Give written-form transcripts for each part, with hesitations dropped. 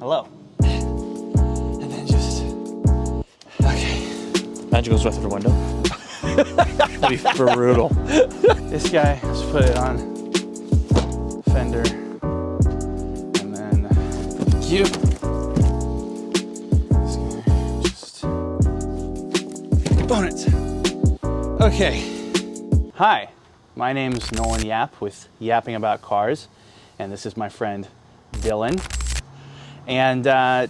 Hello. And then just, okay. Imagine goes right through the window. That'd be brutal. This guy, let's put it on fender. And then you. Just bonnet. Okay. Hi, my name's Nolan Yap with Yapping About Cars, and this is my friend Dylan. And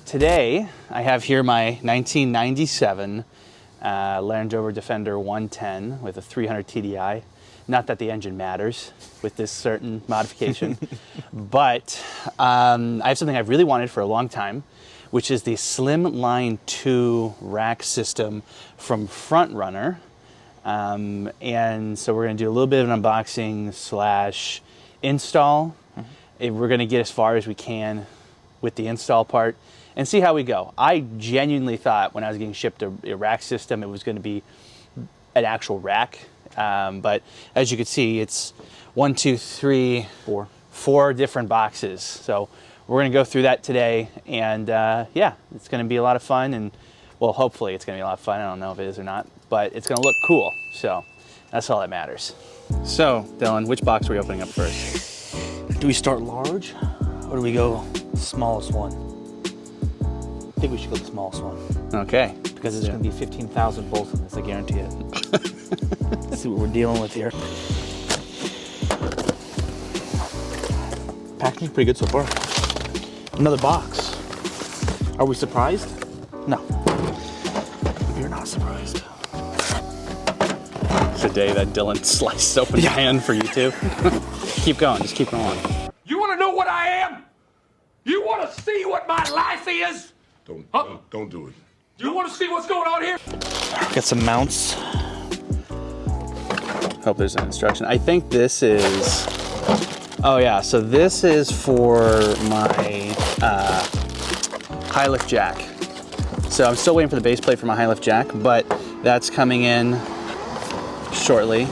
today I have here my 1997 Land Rover Defender 110 with a 300 TDI. Not that the engine matters with this certain modification, but I have something I've really wanted for a long time, which is the Slimline II rack system from Front Runner. And so we're going to do a little bit of an unboxing slash install. We're going to get as far as we can with the install part and see how we go. I genuinely thought when I was getting shipped a rack system, it was going to be an actual rack. But as you can see, it's 1, 2, 3, 4 different boxes. So we're going to go through that today. And yeah, it's going to be a lot of fun. And well, hopefully it's going to be a lot of fun. I don't know if it is or not, but it's going to look cool. So that's all that matters. So Dylan, which box are we opening up first? Do we start large or do we go smallest one? I think we should go the smallest one. Okay. Because it's going to be 15,000 bolts in this, I guarantee it. Let's see what we're dealing with here. Packaging's pretty good so far. Another box. Are we surprised? No. You're not surprised. It's the day that Dylan sliced open your hand for you too. Keep going, just keep going. You want to know what I am? You want to see what my life is? Don't do it. You want to see what's going on here? Got some mounts. Hope there's an instruction. I think this is, oh yeah, so this is for my high lift jack. So I'm still waiting for the base plate for my high lift jack, but that's coming in shortly.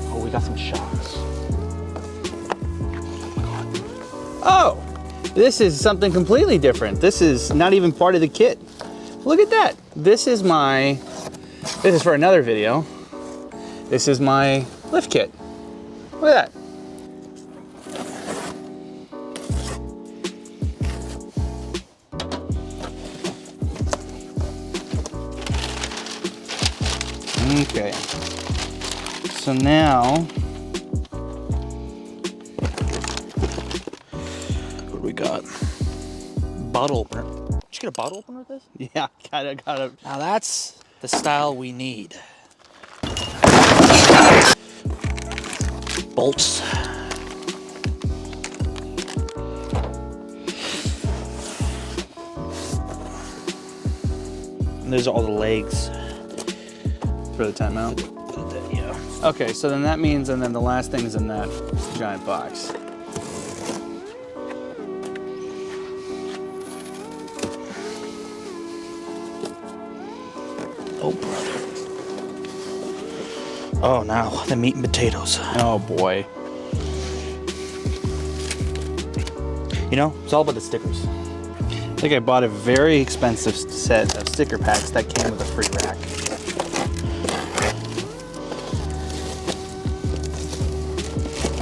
Oh, we got some shocks. Oh, this is something completely different. This is not even part of the kit. Look at that. This is for another video. This is my lift kit. Look at that. Okay. So now, What do we got? Bottle opener. Did you get a bottle opener with this? yeah, gotta. Now that's the style we need. Bolts. And there's all the legs. For the tent mount. Yeah. Okay, so then that means, and then the last thing is in that giant box. Oh, brother. Oh, now the meat and potatoes. Oh boy. You know, it's all about the stickers. I think I bought a very expensive set of sticker packs that came with a free rack.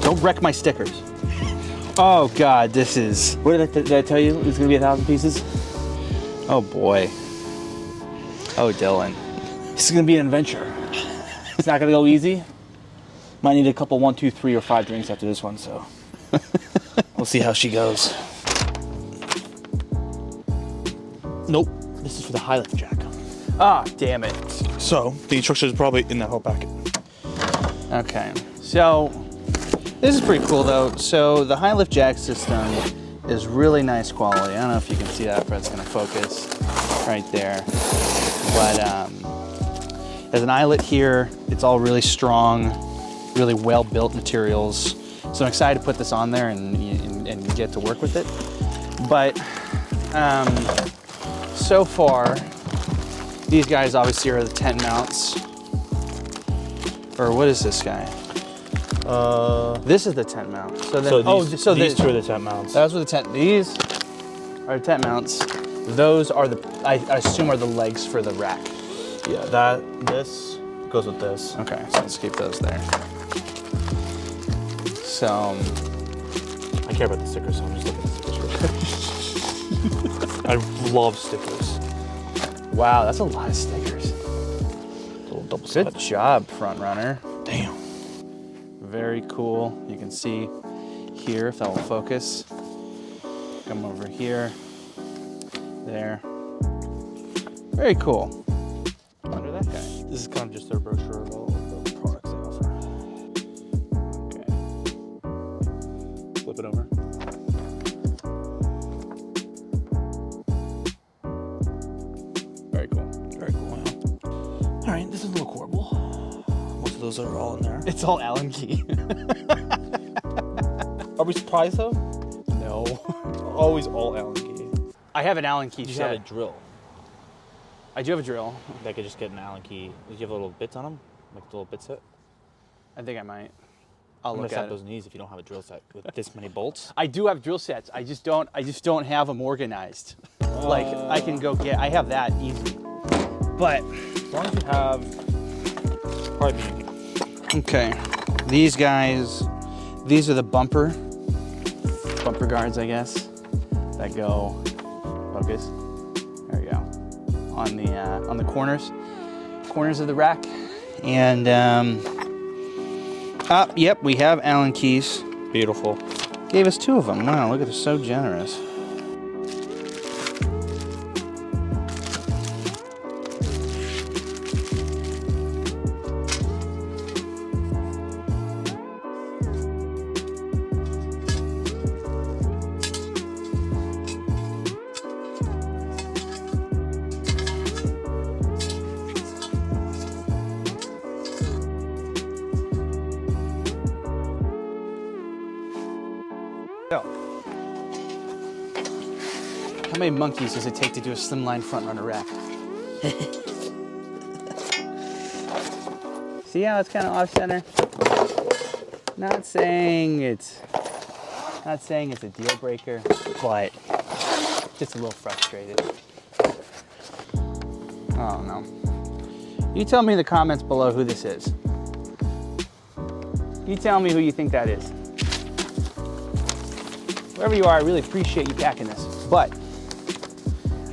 Don't wreck my stickers. Oh God, this is. What did I tell you? It's gonna be 1,000 pieces. Oh boy. Oh Dylan. This is gonna be an adventure. It's not gonna go easy. Might need a couple 1, 2, 3, or 5 drinks after this one, so we'll see how she goes. Nope, this is for the high lift jack. Ah, damn it. So the instructions are probably in that whole packet. Okay, so this is pretty cool though. So the high lift jack system is really nice quality. I don't know if you can see that, but it's gonna focus right there. But there's an eyelet here. It's all really strong, really well-built materials. So I'm excited to put this on there and get to work with it. But so far, These guys obviously are the tent mounts. Or what is this guy? This is the tent mount. So then, these two are the tent mounts. Those are the tent. These are tent mounts. Those are the, I assume, are the legs for the rack. Yeah, this goes with this. Okay, so let's keep those there. So, I care about the stickers, so I'm just looking at stickers. I love stickers. wow, that's a lot of stickers. Little double Good side. job, Front Runner. Damn. Very cool. You can see here, if that will focus. Come over here. There. Very cool. Under that guy. This is kind of just their brochure of all the products they offer. Okay. Flip it over. Very cool. Very cool, yeah. All right, this is a little horrible. Most of those are all in there. It's all Allen key. Are we surprised though? No. Always all Allen key. I have an Allen key You set. have a drill. I do have a drill. That could just get an Allen key. Do you have little bits on them? Like the little bit set? I think I might. I'll I'm gonna look set at those it. knees if you don't have a drill set with this many bolts. I do have drill sets. I just don't have them organized. Like I can go get. I have that easy. But As long as you have, probably. okay, these guys. These are the bumper guards, I guess, that go. Focus. There you go. On the corners of the rack, and yep, we have Allen keys. Beautiful. Gave us 2 of them. Wow, look at this, so generous. So, how many monkeys does it take to do a slimline front runner rack? See how it's kind of off center? Not saying it's a deal breaker, but just a little frustrated. Oh no. You tell me in the comments below who this is. You tell me who you think that is. Wherever you are, I really appreciate you packing this, but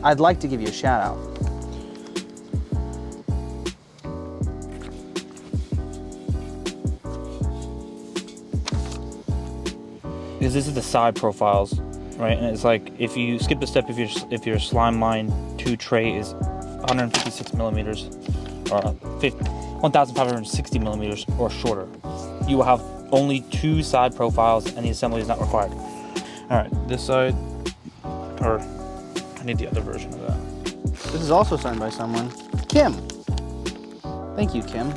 I'd like to give you a shout out. Because this is the side profiles, right? And it's like if you skip a step, if your Slimline 2 tray is 156 millimeters or 1,560 millimeters or shorter, you will have only 2 side profiles, and the assembly is not required. All right, this side, or I need the other version of that. This is also signed by someone, Kim. Thank you, Kim.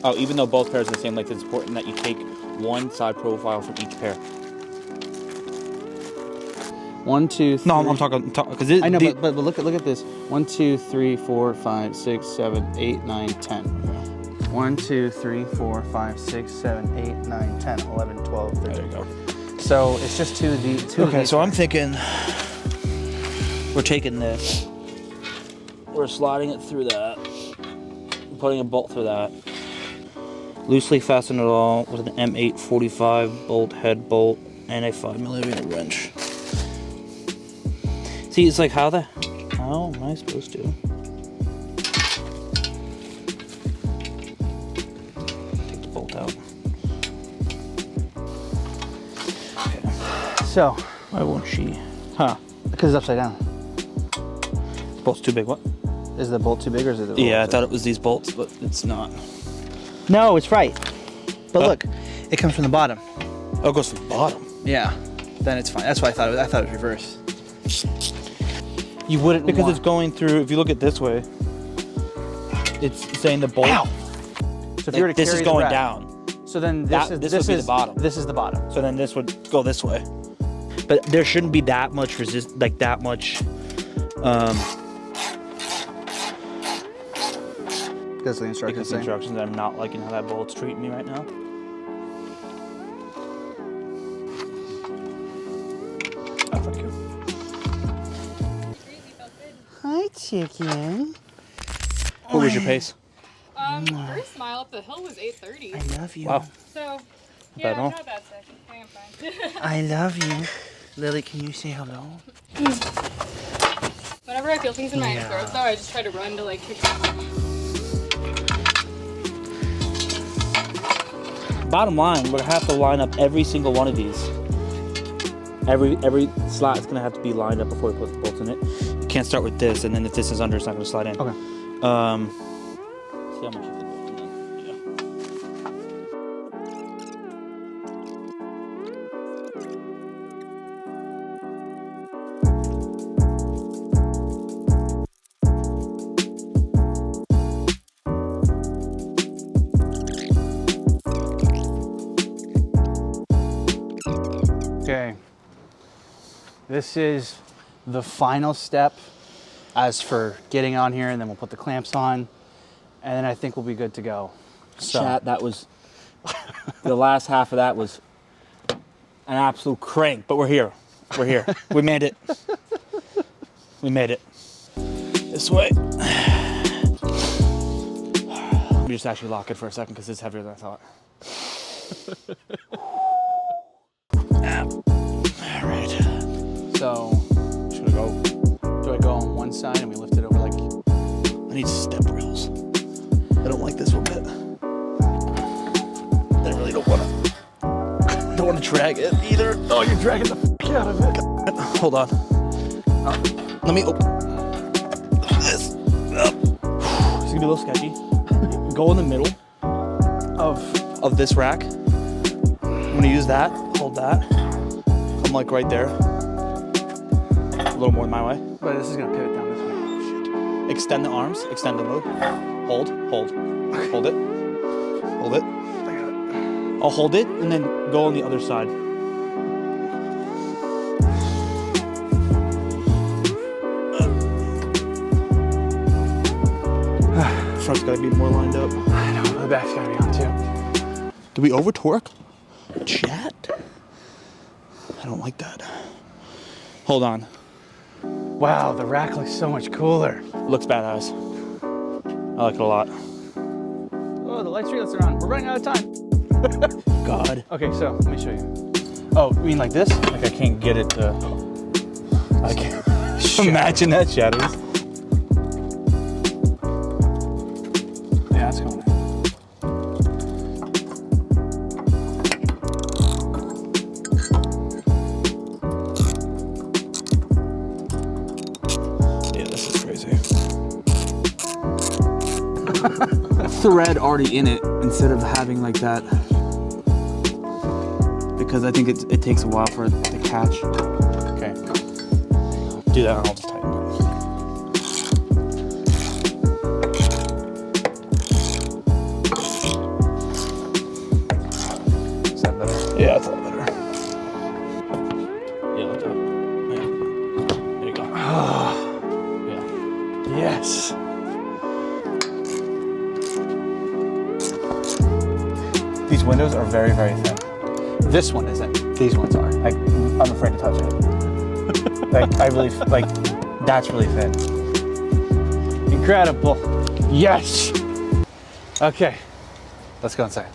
Oh, even though both pairs are the same length, it's important that you take one side profile from each pair. 1, 2, 3. No, I'm talking because I know, but look at this. 1, 2, 3, 4, 5, 6, 7, 8, 9, 10. 1, 2, 3, 4, 5, 6, 7, 8, 9, 10, 11, 12, 13. There you go. So it's just 2 of these. Okay, so I'm thinking we're taking this, we're sliding it through that, putting a bolt through that, loosely fasten it all with an M8 45 bolt head bolt and a 5mm wrench. See, it's like how am I supposed to? Take the bolt out. So, Why won't she? Huh? because it's upside down. The bolt's too big. What? Is the bolt too big or is it the Yeah, I bolt? thought it was these bolts, but it's not. No, it's right. But look, it comes from the bottom. Oh, it goes from the bottom. Yeah, then it's fine. That's why I thought it was reversed. You wouldn't Because want... it's going through, if you look at this way, it's saying the bolt. Ow! So if you were to This carry is the going rack, down. So then This would be the bottom. This is the bottom. So then this would go this way. But there shouldn't be that much Because the instructions because the say. instructions, I'm not liking how that bullet's treating me right now. Oh, thank you. Hi, chicken. What was your pace? First mile up the hill was 8:30. I love you. Wow. So, Bad yeah, at all. not bad second. I am fine. I love you. Lily, can you say hello? Whenever I feel things in my throat, though, I just try to run to like kick them. Bottom line, we're gonna have to line up every single one of these. Every slot is gonna have to be lined up before we put the bolts in it. You can't start with this, and then if this is under, it's not gonna slide in. Okay. See how much you fit both in then. Yeah. Okay. This is the final step as for getting on here, and then we'll put the clamps on, and then I think we'll be good to go. So, Chat, that was the last half of that was an absolute crank, but we're here. We're here. We made it. We made it. This way. Let me just actually lock it for a second because it's heavier than I thought. All right. so should we go? Do I go on one side and we lift it over like? I need step rails. I don't like this one bit. I really don't want to drag it either. Oh, you're dragging the f out of it. Hold on. Let me open this up. It's gonna be a little sketchy. Go in the middle of this rack. I'm gonna use that. Hold that. I'm like right there. A little more my way. But this is gonna pivot down this way. Extend the arms. Extend the move. Hold. Hold. Hold it. Hold it. I'll hold it and then go on the other side. Front's gotta be more lined up. I know, the back's gotta be on too. Did we over torque? Chat? I don't like that. Hold on. Wow, the rack looks so much cooler. Looks badass. I like it a lot. Oh, the light streetlights are on. We're running out of time. God. Okay, so let me show you. Oh, you mean like this? Like I can't get it to. I can't. Imagine that shatters. Yeah, it's going in. Yeah, this is crazy. Thread already in it instead of having like that. Because I think it takes a while for it to catch. Okay. Do that and I'll just tighten it. Is that better? Yeah, that's a lot better. Yeah, like that. Yeah. There you go. Yeah. Yes. These windows are very, very thin. This one isn't. These ones are. I'm afraid to touch it. Like, I really, like, that's really thin. Incredible. Yes. Okay. Let's go inside.